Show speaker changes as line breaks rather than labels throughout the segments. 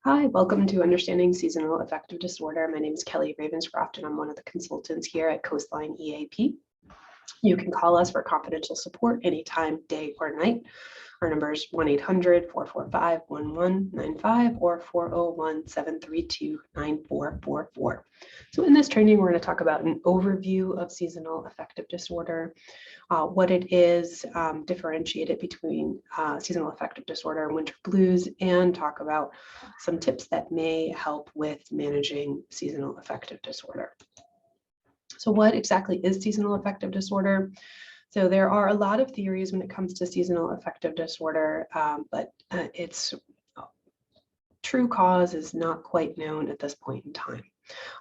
Hi, welcome to Understanding Seasonal Affective Disorder. My name is Kelly Ravenscroft, and I'm one of the consultants here at Coastline EAP. You can call us for confidential support anytime, day or night. Our number is 1-800-445-1195 or 401-732-9444. So in this training, we're going to talk about an overview of seasonal affective disorder, what it is, differentiate it between seasonal affective disorder and winter blues, and talk about some tips that may help with managing seasonal affective disorder. So what exactly is seasonal affective disorder? So there are a lot of theories when it comes to seasonal affective disorder, but its true cause is not quite known at this point in time.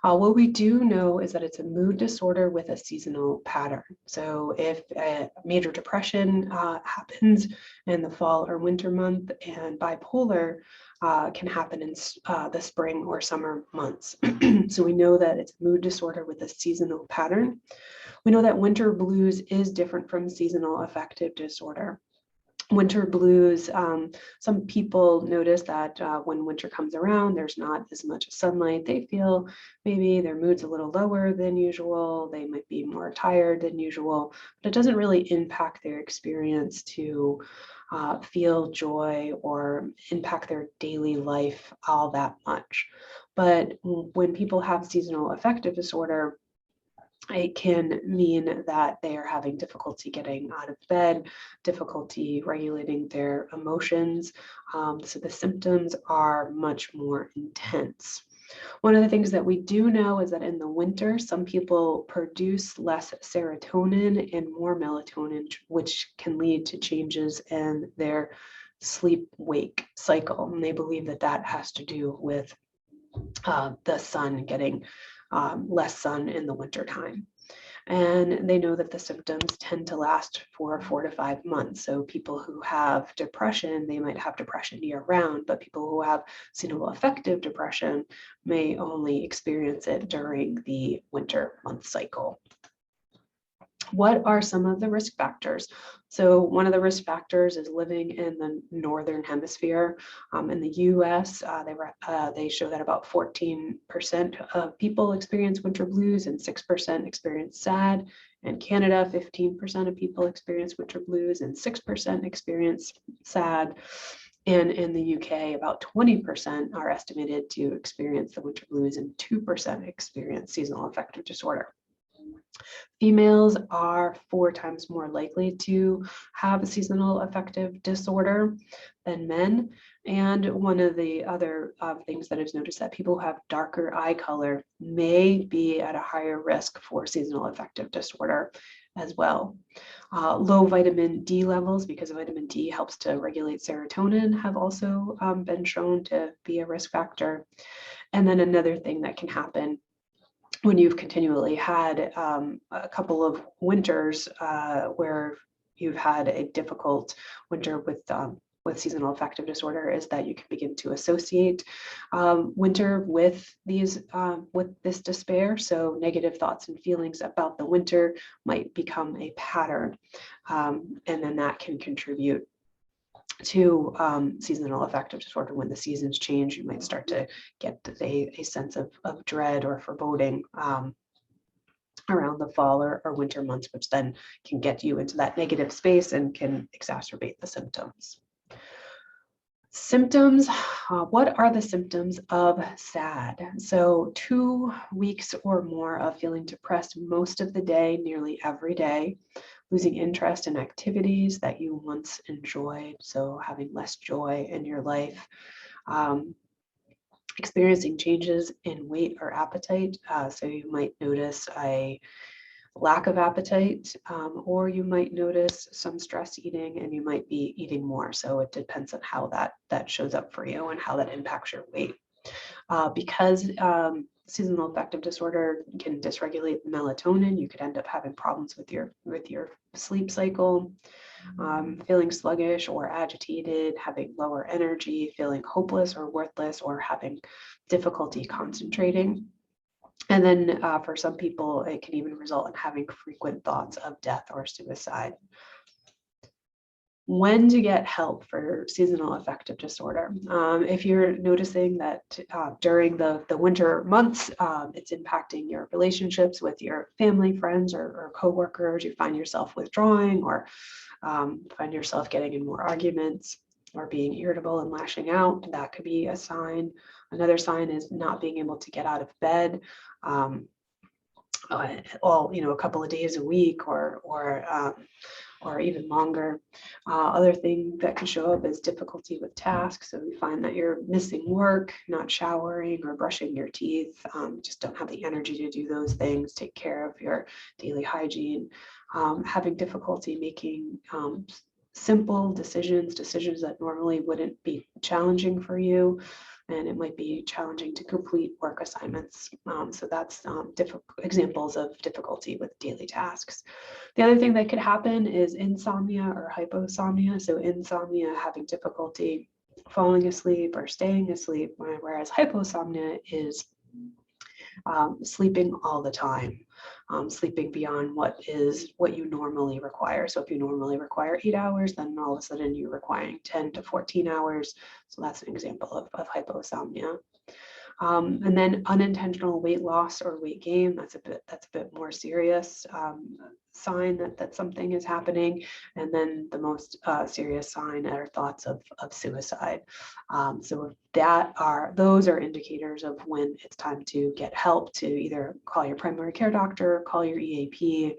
What we do know is that it's a mood disorder with a seasonal pattern. So if a major depression happens in the fall or winter month, and bipolar can happen in the spring or summer months. So we know that it's a mood disorder with a seasonal pattern. We know that winter blues is different from seasonal affective disorder. Winter blues, some people notice that when winter comes around, there's not as much sunlight. They feel maybe their mood's a little lower than usual. They might be more tired than usual, but it doesn't really impact their experience to feel joy or impact their daily life all that much. But when people have seasonal affective disorder, it can mean that they are having difficulty getting out of bed, difficulty regulating their emotions. So the symptoms are much more intense. One of the things that we do know is that in the winter, some people produce less serotonin and more melatonin, which can lead to changes in their sleep-wake cycle. And they believe that that has to do with the sun getting less sun in the winter time. And they know that the symptoms tend to last for 4 to 5 months. So people who have depression, they might have depression year round, but people who have seasonal affective depression may only experience it during the winter month cycle. What are some of the risk factors? So one of the risk factors is living in the Northern Hemisphere. In the US, they show that about 14% of people experience winter blues and 6% experience SAD. In Canada, 15% of people experience winter blues and 6% experience SAD. And in the UK, about 20% are estimated to experience the winter blues and 2% experience seasonal affective disorder. Females are 4 times more likely to have a seasonal affective disorder than men. And one of the other things that is noticed that people who have darker eye color may be at a higher risk for seasonal affective disorder as well. Low vitamin D levels, because vitamin D helps to regulate serotonin, have also been shown to be a risk factor. And then another thing that can happen when you've continually had a couple of winters where you've had a difficult winter with seasonal affective disorder is that you can begin to associate winter with this despair. So negative thoughts and feelings about the winter might become a pattern, and then that can contribute to seasonal affective disorder. When the seasons change, you might start to get a sense of dread or foreboding around the fall or winter months, which then can get you into that negative space and can exacerbate the symptoms. Symptoms, what are the symptoms of SAD? So 2 weeks or more of feeling depressed most of the day, nearly every day, losing interest in activities that you once enjoyed, so having less joy in your life, experiencing changes in weight or appetite. So you might notice a lack of appetite, or you might notice some stress eating and you might be eating more. So it depends on how that shows up for you and how that impacts your weight. Because seasonal affective disorder can dysregulate the melatonin, you could end up having problems with your sleep cycle, feeling sluggish or agitated, having lower energy, feeling hopeless or worthless, or having difficulty concentrating. And then for some people, it can even result in having frequent thoughts of death or suicide. When to get help for seasonal affective disorder. If you're noticing that during the winter months, it's impacting your relationships with your family, friends, or coworkers, you find yourself withdrawing or find yourself getting in more arguments or being irritable and lashing out, that could be a sign. Another sign is not being able to get out of bed. A couple of days a week or even longer. Other thing that can show up is difficulty with tasks. So you find that you're missing work, not showering or brushing your teeth, just don't have the energy to do those things, take care of your daily hygiene, having difficulty making simple decisions that normally wouldn't be challenging for you. And it might be challenging to complete work assignments. So that's examples of difficulty with daily tasks. The other thing that could happen is insomnia or hyposomnia. So insomnia, having difficulty falling asleep or staying asleep, whereas hyposomnia is sleeping all the time, sleeping beyond what you normally require. So if you normally require 8 hours, then all of a sudden you're requiring 10 to 14 hours. So that's an example of hyposomnia. And then unintentional weight loss or weight gain, that's a bit more serious sign that something is happening. And then the most serious sign are thoughts of suicide. So those are indicators of when it's time to get help, to either call your primary care doctor, call your EAP,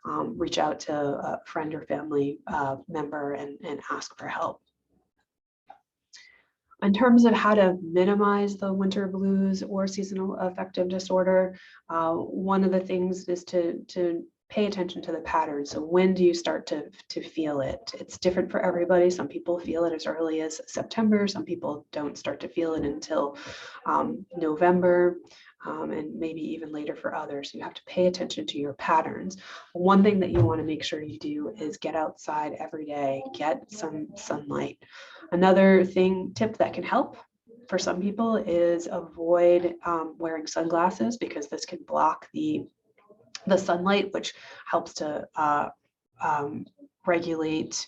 reach out to a friend or family member and ask for help. In terms of how to minimize the winter blues or seasonal affective disorder, one of the things is to pay attention to the pattern. So when do you start to feel it? It's different for everybody. Some people feel it as early as September. Some people don't start to feel it until November. And maybe even later for others. You have to pay attention to your patterns. One thing that you want to make sure you do is get outside every day, get some sunlight. Another tip that can help for some people is avoid wearing sunglasses, because this can block the sunlight, which helps to regulate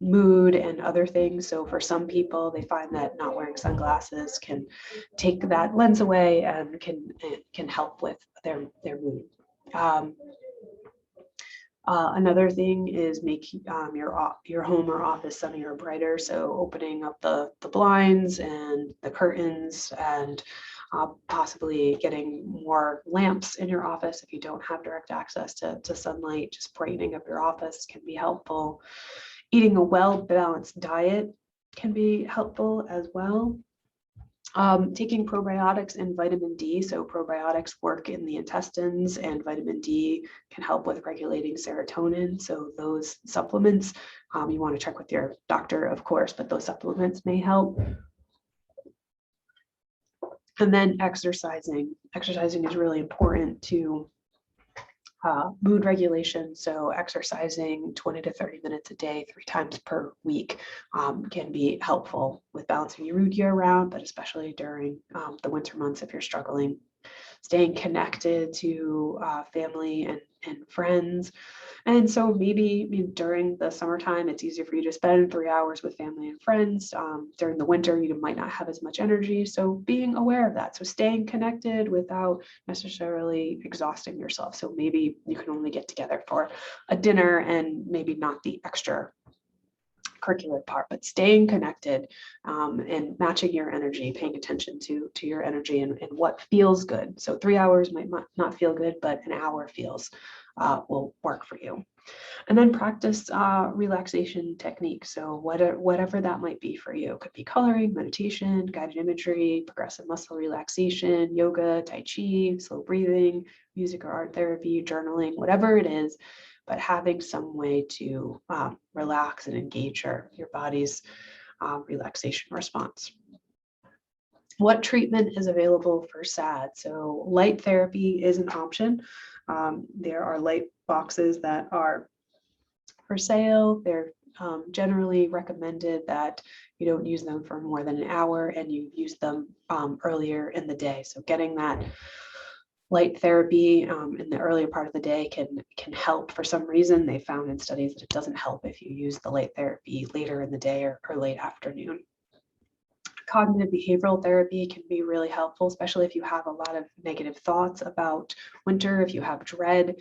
mood and other things. So for some people, they find that not wearing sunglasses can take that lens away and can help with their mood. Another thing is make your home or office sunnier or brighter. So opening up the blinds and the curtains, and possibly getting more lamps in your office if you don't have direct access to sunlight. Just brightening up your office can be helpful. Eating a well-balanced diet can be helpful as well. Taking probiotics and vitamin D. So probiotics work in the intestines, and vitamin D can help with regulating serotonin. So those supplements, you want to check with your doctor, of course, but those supplements may help. And then exercising. Exercising is really important to mood regulation. So exercising 20 to 30 minutes a day, 3 times per week, can be helpful with balancing your mood year round, but especially during the winter months if you're struggling. Staying connected to family and friends. And so maybe during the summertime, it's easier for you to spend 3 hours with family and friends. During the winter, you might not have as much energy. So being aware of that. So staying connected without necessarily exhausting yourself. So maybe you can only get together for a dinner and maybe not the extra curricular part, but staying connected and matching your energy, paying attention to your energy and what feels good. So 3 hours might not feel good, but an hour will work for you. And then practice relaxation techniques. So whatever that might be for you. It could be coloring, meditation, guided imagery, progressive muscle relaxation, yoga, tai chi, slow breathing, music or art therapy, journaling, whatever it is, but having some way to relax and engage your body's relaxation response. What treatment is available for SAD? So light therapy is an option. There are light boxes that are for sale. They're generally recommended that you don't use them for more than an hour and you use them earlier in the day. So getting that Light therapy in the earlier part of the day can help. For some reason, they found in studies that it doesn't help if you use the light therapy later in the day or late afternoon. Cognitive behavioral therapy can be really helpful, especially if you have a lot of negative thoughts about winter, if you have dread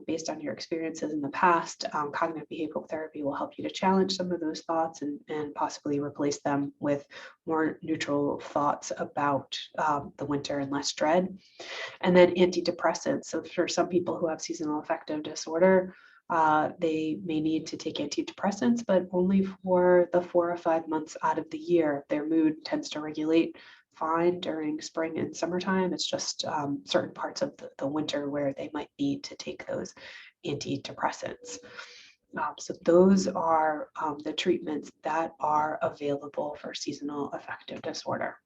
based on your experiences in the past. Cognitive behavioral therapy will help you to challenge some of those thoughts and possibly replace them with more neutral thoughts about the winter and less dread. And then antidepressants. So for some people who have seasonal affective disorder, they may need to take antidepressants, but only for the 4 or 5 months out of the year. Their mood tends to regulate fine during spring and summertime. It's just certain parts of the winter where they might need to take those antidepressants. So those are the treatments that are available for seasonal affective disorder.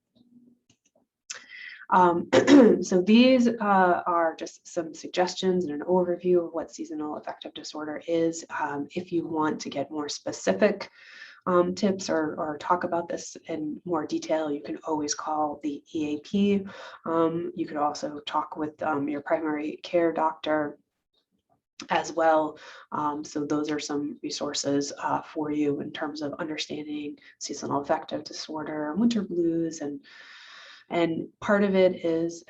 So these are just some suggestions and an overview of what seasonal affective disorder is. If you want to get more specific tips or talk about this in more detail, you can always call the EAP. You could also talk with your primary care doctor as well. So those are some resources for you in terms of understanding seasonal affective disorder, winter blues, and part of it is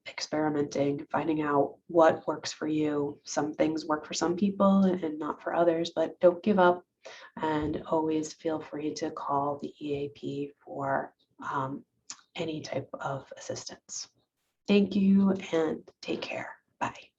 experimenting, finding out what works for you. Some things work for some people and not for others, but don't give up, and always feel free to call the EAP for any type of assistance. Thank you and take care. Bye.